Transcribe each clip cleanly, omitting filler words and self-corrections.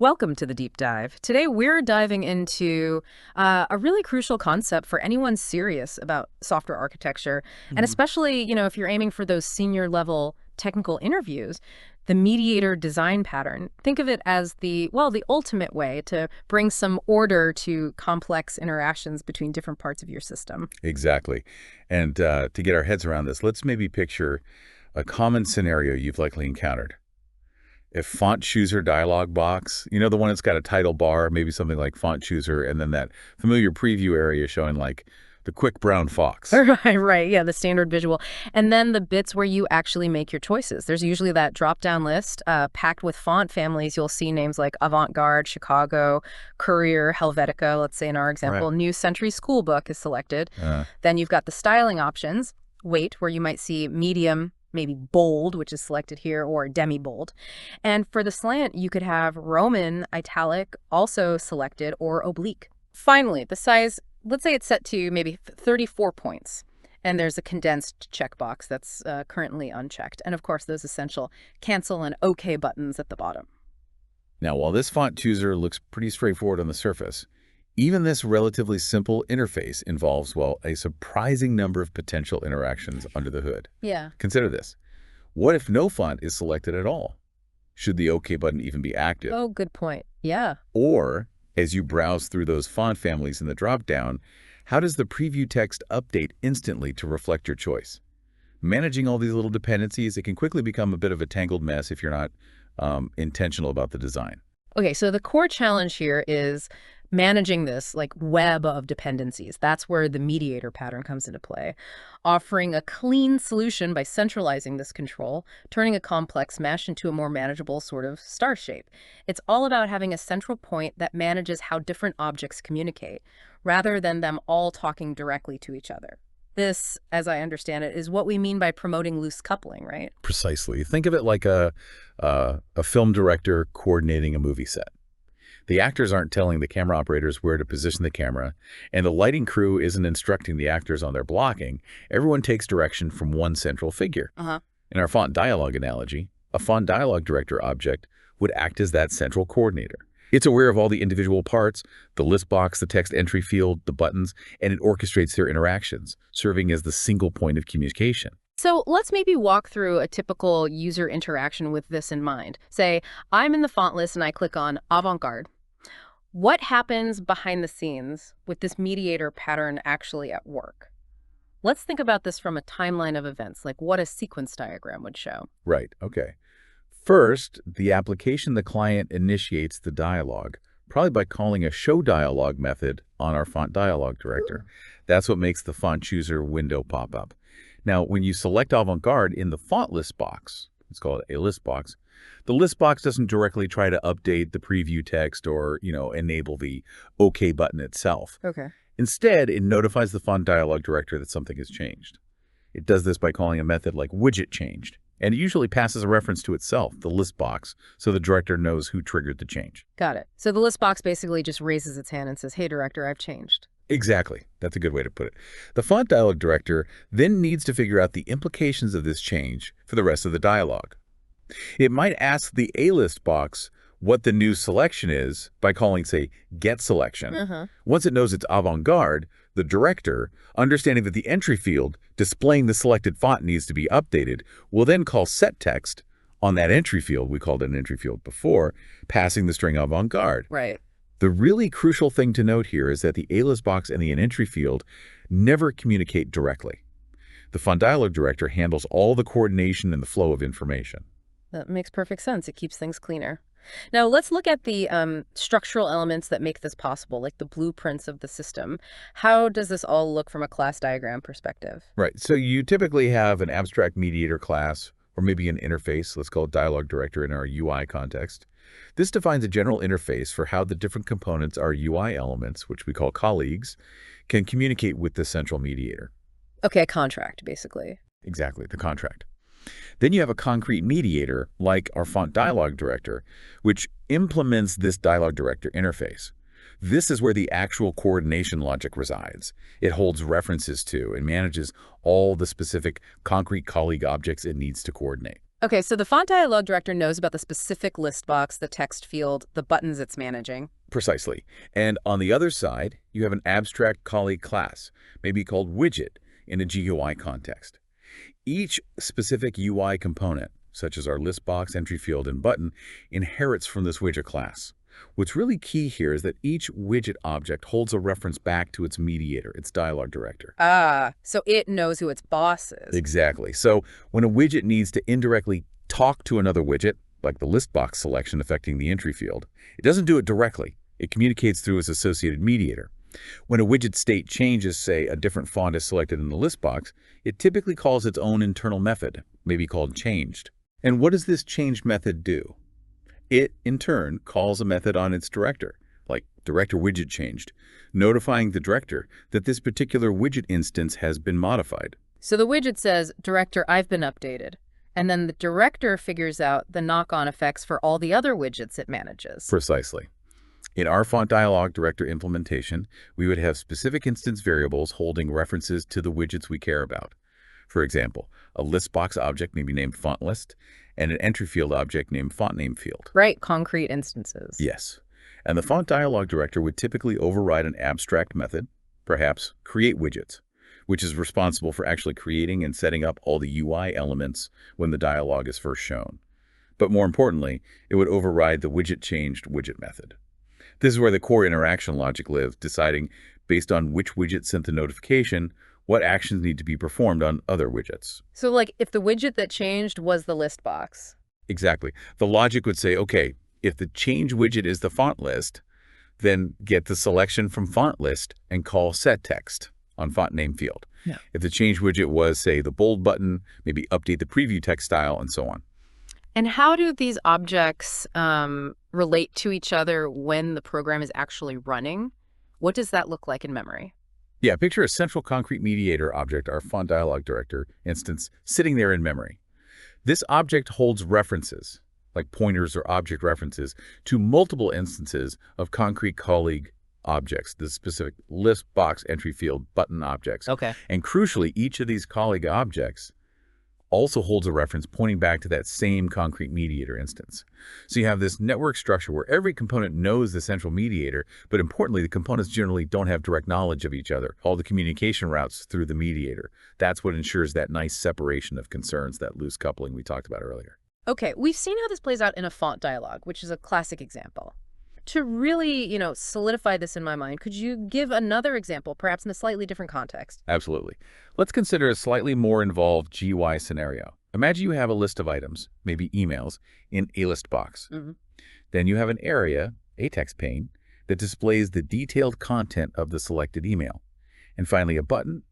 Welcome to the deep dive. Today we're diving into a really crucial concept for anyone serious about software architecture, and Mhm. especially, if you're aiming for those senior level technical interviews, the mediator design pattern. Think of it as the ultimate way to bring some order to complex interactions between different parts of your system. Exactly. And to get our heads around this, let's maybe picture a common scenario you've likely encountered. A font chooser dialog box, the one that's got a title bar, maybe something like font chooser, and then that familiar preview area showing like the quick brown fox. Right, right. Yeah, the standard visual. And then the bits where you actually make your choices. There's usually that drop-down list packed with font families. You'll see names like Avant-Garde, Chicago, Courier, Helvetica, let's say in our Right. example. New Century School Book is selected. Uh, Then you've got the styling options, weight, where you might see medium, maybe bold, which is selected here, or demi-bold. And for the slant, you could have Roman, italic, also selected, or oblique. Finally, the size, let's say it's set to maybe 34 points. And there's a condensed checkbox that's currently unchecked. And of course, those essential cancel and OK buttons at the bottom. Now, while this font chooser looks pretty straightforward on the surface, even this relatively simple interface involves, well, a surprising number of potential interactions under the hood. Yeah. Consider this. What if no font is selected at all? Should the OK button even be active? Oh, good point. Yeah. Or, as you browse through those font families in the dropdown, how does the preview text update instantly to reflect your choice? Managing all these little dependencies, it can quickly become a bit of a tangled mess if you're not intentional about the design. Okay, so the core challenge here is managing this like web of dependencies. That's where the mediator pattern comes into play, offering a clean solution by centralizing this control, turning a complex mesh into a more manageable sort of star shape. It's all about having a central point that manages how different objects communicate, rather than them all talking directly to each other. This, as I understand it, is what we mean by promoting loose coupling, right? Precisely. Think of it like a film director coordinating a movie set. The actors aren't telling the camera operators where to position the camera, and the lighting crew isn't instructing the actors on their blocking. Everyone takes direction from one central figure. Uh-huh. In our font dialog analogy, a font dialog director object would act as that central coordinator. It's aware of all the individual parts, the list box, the text entry field, the buttons, and it orchestrates their interactions, serving as the single point of communication. So let's maybe walk through a typical user interaction with this in mind. Say, I'm in the font list and I click on Avant-Garde. What happens behind the scenes with this mediator pattern actually at work? Let's think about this from a timeline of events, like what a sequence diagram would show. Right, okay. First, the application the client initiates the dialog, probably by calling a show dialog method on our font dialog director. That's what makes the font chooser window pop up. Now, when you select Avant-Garde in the font list box, it's called a list box, the list box doesn't directly try to update the preview text or, enable the OK button itself. Okay. Instead, it notifies the font dialog director that something has changed. It does this by calling a method like widget changed, and it usually passes a reference to itself, the list box, so the director knows who triggered the change. Got it. So the list box basically just raises its hand and says, hey, director, I've changed. Exactly. That's a good way to put it. The font dialog director then needs to figure out the implications of this change for the rest of the dialog. It might ask the A-list box what the new selection is by calling, say, get selection. Uh-huh. Once it knows it's avant-garde, the director, understanding that the entry field displaying the selected font needs to be updated, will then call set text on that entry field, we called it an entry field before, passing the string avant-garde. Right. The really crucial thing to note here is that the A-list box and the entry field never communicate directly. The font dialog director handles all the coordination and the flow of information. That makes perfect sense. It keeps things cleaner. Now, let's look at the structural elements that make this possible, like the blueprints of the system. How does this all look from a class diagram perspective? Right. So you typically have an abstract mediator class or maybe an interface. Let's call it dialog director in our UI context. This defines a general interface for how the different components, our UI elements, which we call colleagues, can communicate with the central mediator. Okay, a contract, basically. Exactly, the contract. Then you have a concrete mediator, like our font dialog director, which implements this dialog director interface. This is where the actual coordination logic resides. It holds references to and manages all the specific concrete colleague objects it needs to coordinate. Okay, so the font dialog director knows about the specific list box, the text field, the buttons it's managing. Precisely. And on the other side, you have an abstract colleague class, maybe called Widget in a GUI context. Each specific UI component, such as our list box, entry field, and button, inherits from this widget class. What's really key here is that each widget object holds a reference back to its mediator, its dialog director. Ah, so it knows who its boss is. Exactly. So when a widget needs to indirectly talk to another widget, like the list box selection affecting the entry field, it doesn't do it directly. It communicates through its associated mediator. When a widget state changes, say a different font is selected in the list box, it typically calls its own internal method, maybe called changed. And what does this changed method do? It, in turn, calls a method on its director, like director widget changed, notifying the director that this particular widget instance has been modified. So the widget says, director, I've been updated. And then the director figures out the knock-on effects for all the other widgets it manages. Precisely. In our font dialog director implementation, we would have specific instance variables holding references to the widgets we care about. For example, a list box object may be named font list, and an entry field object named font name field. Right, concrete instances. Yes. And the font dialog director would typically override an abstract method, perhaps create widgets, which is responsible for actually creating and setting up all the UI elements when the dialog is first shown. But more importantly, it would override the widget changed widget method. This is where the core interaction logic lives, deciding, based on which widget sent the notification, what actions need to be performed on other widgets. So like if the widget that changed was the list box. Exactly. The logic would say, okay, if the change widget is the font list, then get the selection from font list and call set text on font name field. Yeah. If the change widget was, say, the bold button, maybe update the preview text style and so on. And how do these objects relate to each other when the program is actually running? What does that look like in memory? Yeah, picture a central concrete mediator object, our font dialog director instance, sitting there in memory. This object holds references, like pointers or object references, to multiple instances of concrete colleague objects, the specific list box entry field button objects. Okay. And crucially, each of these colleague objects also holds a reference pointing back to that same concrete mediator instance. So you have this network structure where every component knows the central mediator, but importantly, the components generally don't have direct knowledge of each other. All the communication routes through the mediator. That's what ensures that nice separation of concerns, that loose coupling we talked about earlier. Okay, we've seen how this plays out in a font dialog, which is a classic example. To really, solidify this in my mind, could you give another example, perhaps in a slightly different context? Absolutely. Let's consider a slightly more involved GUI scenario. Imagine you have a list of items, maybe emails, in a list box. Mm-hmm. Then you have an area, a text pane, that displays the detailed content of the selected email. And finally, a button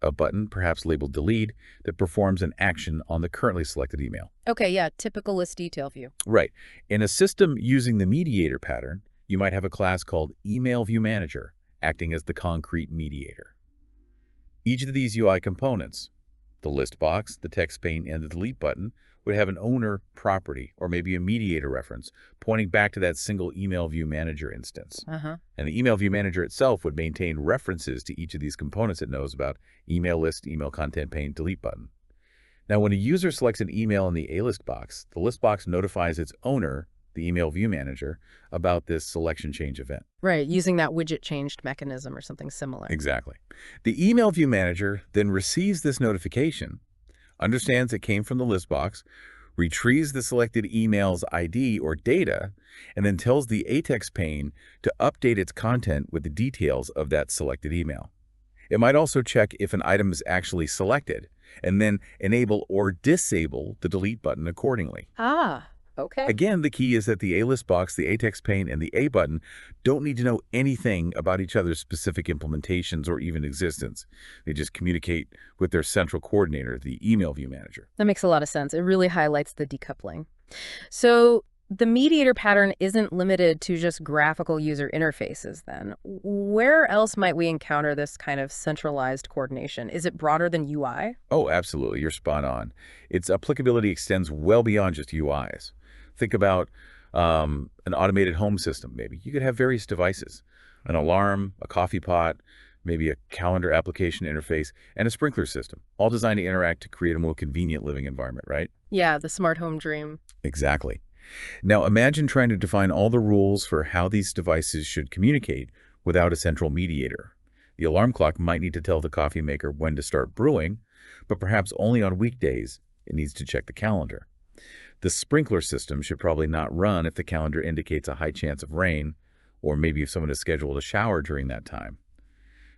perhaps labeled delete, that performs an action on the currently selected email. Okay, yeah, typical list detail view. Right. In a system using the mediator pattern, you might have a class called Email View Manager, acting as the concrete mediator. Each of these UI components, the list box, the text pane, and the delete button, would have an owner property or maybe a mediator reference pointing back to that single Email View Manager instance. Uh-huh. And the Email View Manager itself would maintain references to each of these components it knows about: email list, email content pane, delete button. Now, when a user selects an email in the A list box, the list box notifies its owner, the Email View Manager, about this selection change event. Right, using that widget changed mechanism or something similar. Exactly. The Email View Manager then receives this notification, understands it came from the list box, retrieves the selected email's ID or data, and then tells the ATEX pane to update its content with the details of that selected email. It might also check if an item is actually selected, and then enable or disable the delete button accordingly. Ah. Okay. Again, the key is that the A-list box, the ATEX pane, and the A button don't need to know anything about each other's specific implementations or even existence. They just communicate with their central coordinator, the Email View Manager. That makes a lot of sense. It really highlights the decoupling. So the mediator pattern isn't limited to just graphical user interfaces then. Where else might we encounter this kind of centralized coordination? Is it broader than UI? Oh, absolutely. You're spot on. Its applicability extends well beyond just UIs. Think about an automated home system, maybe. You could have various devices, an alarm, a coffee pot, maybe a calendar application interface, and a sprinkler system, all designed to interact to create a more convenient living environment, right? Yeah, the smart home dream. Exactly. Now imagine trying to define all the rules for how these devices should communicate without a central mediator. The alarm clock might need to tell the coffee maker when to start brewing, but perhaps only on weekdays it needs to check the calendar. The sprinkler system should probably not run if the calendar indicates a high chance of rain, or maybe if someone is scheduled a shower during that time.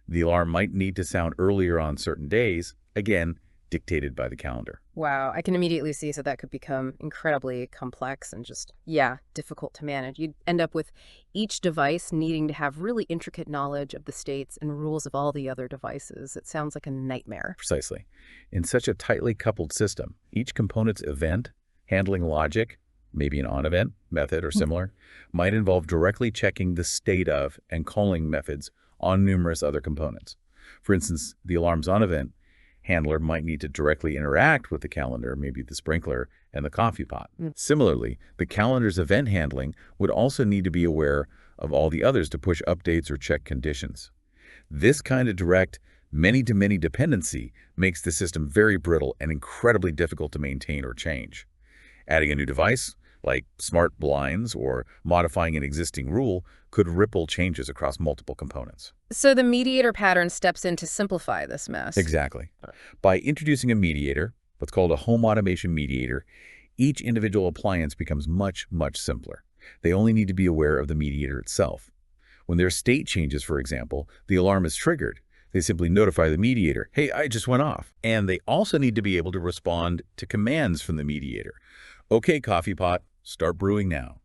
The alarm might need to sound earlier on certain days, again, dictated by the calendar. Wow, I can immediately see so that could become incredibly complex and just, yeah, difficult to manage. You'd end up with each device needing to have really intricate knowledge of the states and rules of all the other devices. It sounds like a nightmare. Precisely. In such a tightly coupled system, each component's event, handling logic, maybe an on-event method or similar, might involve directly checking the state of and calling methods on numerous other components. For instance, the alarm's on-event handler might need to directly interact with the calendar, maybe the sprinkler, and the coffee pot. Similarly, the calendar's event handling would also need to be aware of all the others to push updates or check conditions. This kind of direct many-to-many dependency makes the system very brittle and incredibly difficult to maintain or change. Adding a new device, like smart blinds or modifying an existing rule, could ripple changes across multiple components. So the mediator pattern steps in to simplify this mess. Exactly. By introducing a mediator, what's called a home automation mediator, each individual appliance becomes much, much simpler. They only need to be aware of the mediator itself. When their state changes, for example, the alarm is triggered. They simply notify the mediator, hey, I just went off. And they also need to be able to respond to commands from the mediator. Okay, coffee pot, start brewing now.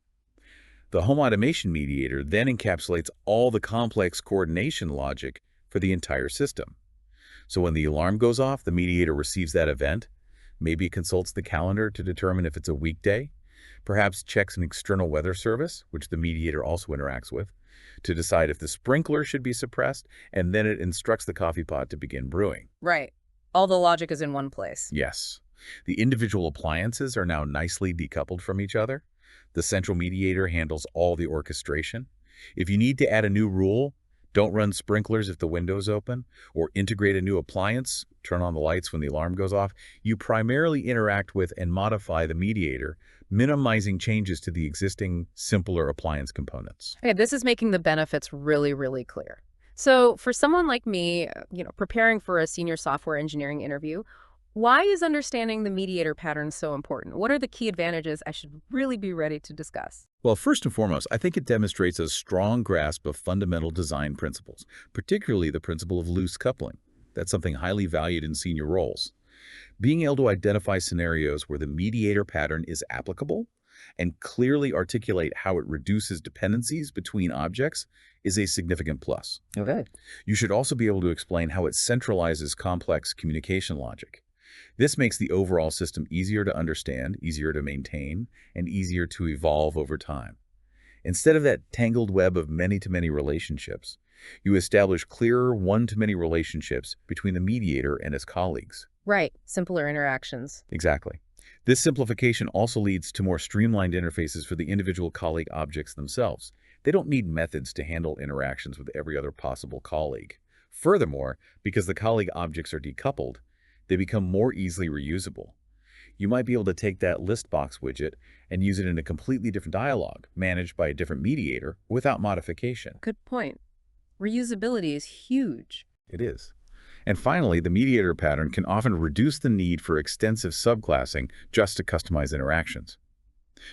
The home automation mediator then encapsulates all the complex coordination logic for the entire system. So when the alarm goes off, the mediator receives that event, maybe consults the calendar to determine if it's a weekday, perhaps checks an external weather service, which the mediator also interacts with, to decide if the sprinkler should be suppressed, and then it instructs the coffee pot to begin brewing. Right. All the logic is in one place. Yes. The individual appliances are now nicely decoupled from each other. The central mediator handles all the orchestration. If you need to add a new rule, don't run sprinklers if the window's open, or integrate a new appliance, turn on the lights when the alarm goes off, you primarily interact with and modify the mediator, minimizing changes to the existing, simpler appliance components. Okay, this is making the benefits really, really clear. So for someone like me, preparing for a senior software engineering interview, why is understanding the mediator pattern so important? What are the key advantages I should really be ready to discuss? Well, first and foremost, I think it demonstrates a strong grasp of fundamental design principles, particularly the principle of loose coupling. That's something highly valued in senior roles. Being able to identify scenarios where the mediator pattern is applicable and clearly articulate how it reduces dependencies between objects is a significant plus. Okay. You should also be able to explain how it centralizes complex communication logic. This makes the overall system easier to understand, easier to maintain, and easier to evolve over time. Instead of that tangled web of many-to-many relationships, you establish clearer one-to-many relationships between the mediator and his colleagues. Right. Simpler interactions. Exactly. This simplification also leads to more streamlined interfaces for the individual colleague objects themselves. They don't need methods to handle interactions with every other possible colleague. Furthermore, because the colleague objects are decoupled, they become more easily reusable. You might be able to take that list box widget and use it in a completely different dialog, managed by a different mediator, without modification. Good point. Reusability is huge. It is. And finally, the mediator pattern can often reduce the need for extensive subclassing just to customize interactions.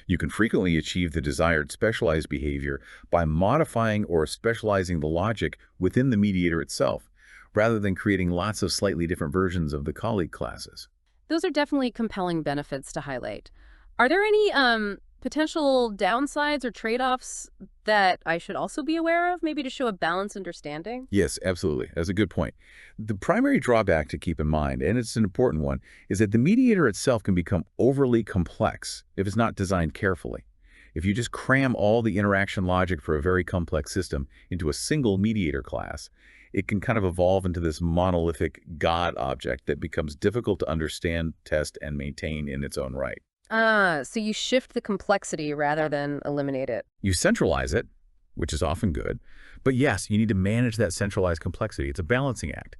You can frequently achieve the desired specialized behavior by modifying or specializing the logic within the mediator itself, rather than creating lots of slightly different versions of the colleague classes. Those are definitely compelling benefits to highlight. Are there any potential downsides or trade-offs that I should also be aware of, maybe to show a balanced understanding? Yes, absolutely. That's a good point. The primary drawback to keep in mind, and it's an important one, is that the mediator itself can become overly complex if it's not designed carefully. If you just cram all the interaction logic for a very complex system into a single mediator class, it can kind of evolve into this monolithic God object that becomes difficult to understand, test, and maintain in its own right. So you shift the complexity rather than eliminate it. You centralize it, which is often good. But yes, you need to manage that centralized complexity. It's a balancing act.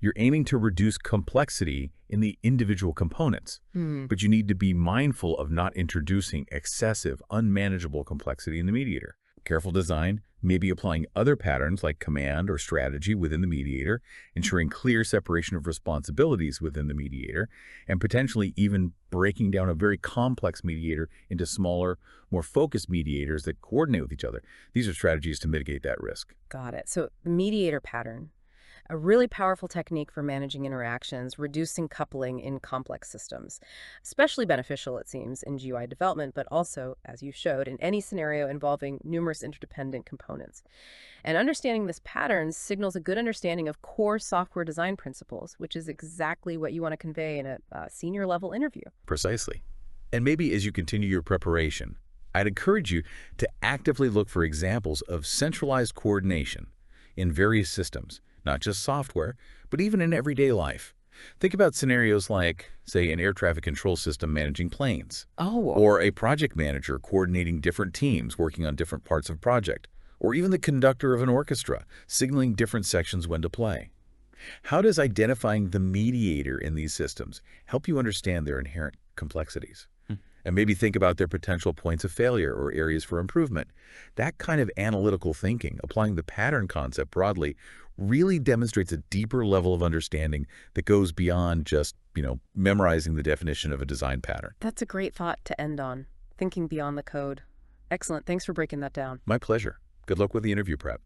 You're aiming to reduce complexity in the individual components, but you need to be mindful of not introducing excessive, unmanageable complexity in the mediator. Careful design may be applying other patterns like command or strategy within the mediator, ensuring clear separation of responsibilities within the mediator, and potentially even breaking down a very complex mediator into smaller, more focused mediators that coordinate with each other. These are strategies to mitigate that risk. Got it. So the mediator pattern, a really powerful technique for managing interactions, reducing coupling in complex systems. Especially beneficial, it seems, in GUI development, but also, as you showed, in any scenario involving numerous interdependent components. And understanding this pattern signals a good understanding of core software design principles, which is exactly what you want to convey in a senior level interview. Precisely. And maybe as you continue your preparation, I'd encourage you to actively look for examples of centralized coordination in various systems, not just software, but even in everyday life. Think about scenarios like, say, an air traffic control system managing planes, Oh, or a project manager coordinating different teams working on different parts of a project, or even the conductor of an orchestra signaling different sections when to play. How does identifying the mediator in these systems help you understand their inherent complexities? And maybe think about their potential points of failure or areas for improvement. That kind of analytical thinking, applying the pattern concept broadly, really demonstrates a deeper level of understanding that goes beyond just, memorizing the definition of a design pattern. that's a great thought to end on, thinking beyond the code. Excellent. Thanks for breaking that down. My pleasure. Good luck with the interview prep.